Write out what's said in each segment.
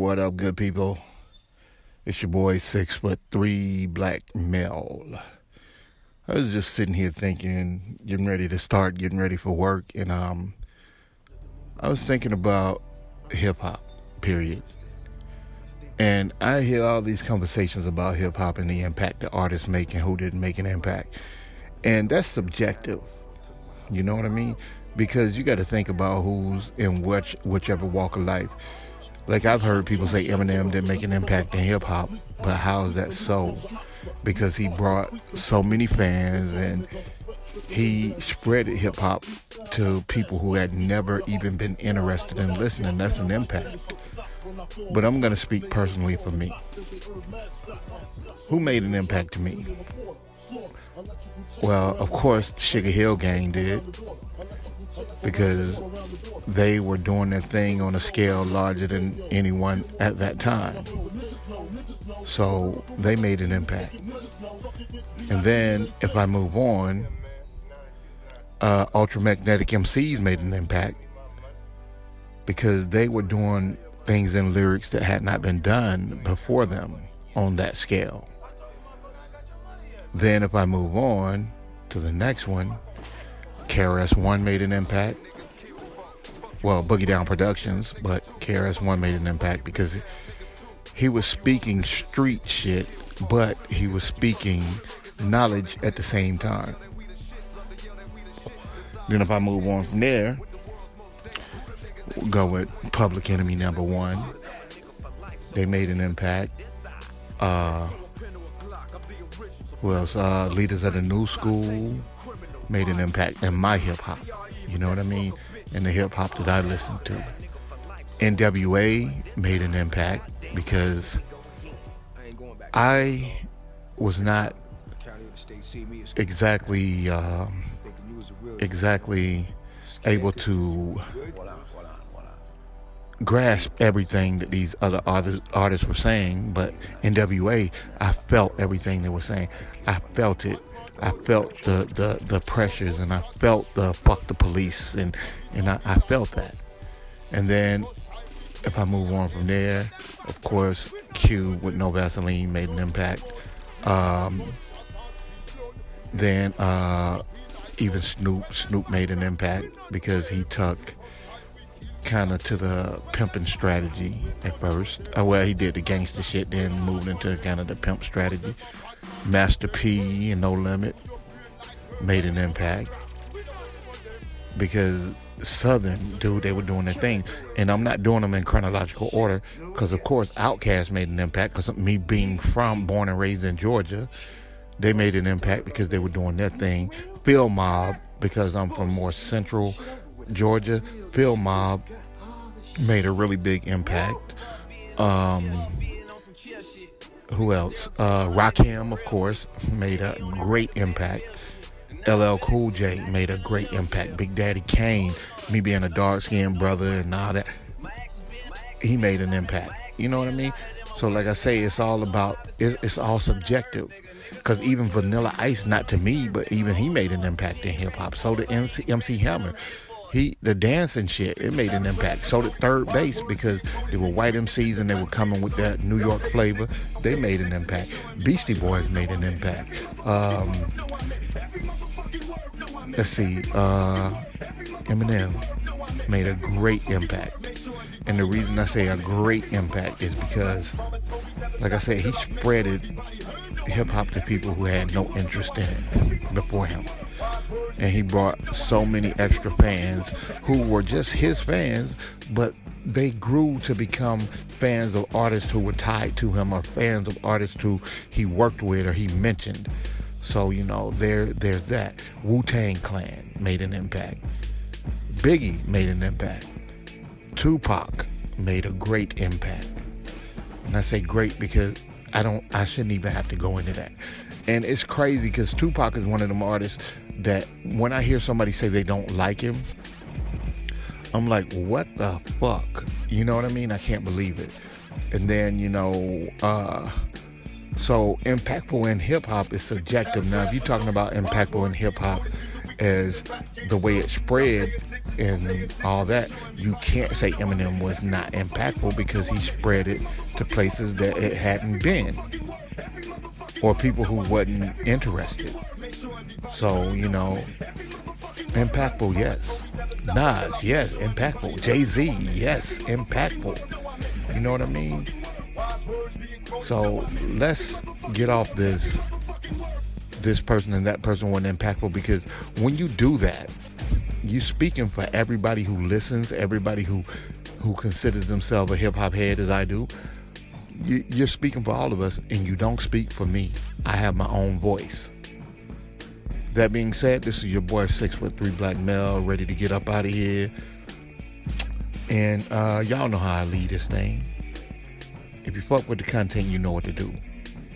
what up, good people? It's your boy, 6'3" black male. I was just sitting here thinking, getting ready to start, getting ready for work, and I was thinking about hip hop, period. And I hear all these conversations about hip hop and the impact the artists make and who didn't make an impact. And that's subjective. You know what I mean? Because you got to think about who's in whichever walk of life. Like, I've heard people say Eminem didn't make an impact in hip hop, but how is that so? Because he brought so many fans and he spread hip hop to people who had never even been interested in listening. That's an impact. But I'm going to speak personally for me. Who made an impact to me? Well, of course, the Sugar Hill Gang did, because they were doing their thing on a scale larger than anyone at that time. So they made an impact. And then if I move on, Ultramagnetic MCs made an impact because they were doing things in lyrics that had not been done before them on that scale. Then if I move on to the next one, KRS-One made an impact. Well, Boogie Down Productions, but KRS-One made an impact because he was speaking street shit, but he was speaking knowledge at the same time. Then if I move on from there, we'll go with Public Enemy #1. They made an impact. Who else? Leaders of the New School made an impact in my hip hop. You know what I mean? In the hip hop that I listened to. NWA made an impact because I was not exactly able to grasp everything that these other artists were saying, but NWA, I felt everything they were saying. I felt it. I felt the pressures, and I felt the fuck the police, and I felt that. And then if I move on from there, of course, Q with No Vaseline made an impact. Then even Snoop made an impact because he took kind of to the pimping strategy at first. Well, he did the gangster shit, then moved into kind of the pimp strategy. Master P and No Limit made an impact because Southern, dude, they were doing their thing. And I'm not doing them in chronological order because, of course, Outkast made an impact because of me being born and raised in Georgia. They made an impact because they were doing their thing. Phil Mob, because I'm from more central Georgia, Phil Mob made a really big impact. Who else? Rakim, of course, made a great impact. LL Cool J made a great impact. Big Daddy Kane, me being a dark-skinned brother and all that, he made an impact. You know what I mean? So like I say, it's all subjective. Because even Vanilla Ice, not to me, but even he made an impact in hip-hop. So did MC Hammer. The dancing shit, it made an impact. So did Third Base, because they were white MCs and they were coming with that New York flavor. They made an impact. Beastie Boys made an impact. Let's see. Eminem made a great impact. And the reason I say a great impact is because, like I said, he spreaded hip-hop to people who had no interest in it before him. And he brought so many extra fans who were just his fans, but they grew to become fans of artists who were tied to him, or fans of artists who he worked with or he mentioned. So, you know, there's that. Wu-Tang Clan made an impact. Biggie made an impact. Tupac made a great impact. And I say great because I shouldn't even have to go into that. And it's crazy because Tupac is one of them artists that when I hear somebody say they don't like him, I'm like, what the fuck? You know what I mean? I can't believe it. And then, you know, so impactful in hip hop is subjective. Now, if you're talking about impactful in hip hop as the way it spread, and all that, you can't say Eminem was not impactful because he spread it to places that it hadn't been, or people who wasn't interested. So, impactful, yes. Nas, yes, impactful. Jay-Z, yes, impactful. You know what I mean? So let's get off this person and that person wasn't impactful, because when you do that, you speaking for everybody who listens, everybody who considers themselves a hip-hop head, as I do. You're speaking for all of us, and you don't speak for me. I have my own voice. That being said, this is your boy 6'3" Black Mel, ready to get up out of here. And y'all know how I lead this thing. If you fuck with the content, you know what to do.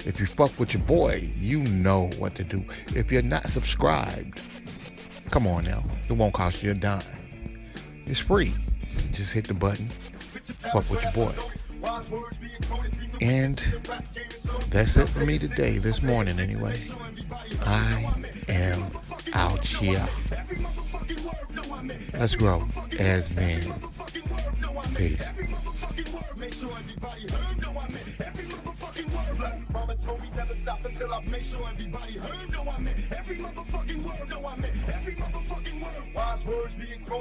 If you fuck with your boy, you know what to do. If you're not subscribed, come on now. It won't cost you a dime. It's free. Just hit the button. Fuck with your boy. And that's it for me today, this morning anyway. I am out here. Let's grow as men. Peace. Mama told me never stop until I make sure everybody heard. No, I meant every motherfucking word. No, I meant every motherfucking word. Wise words being quoted.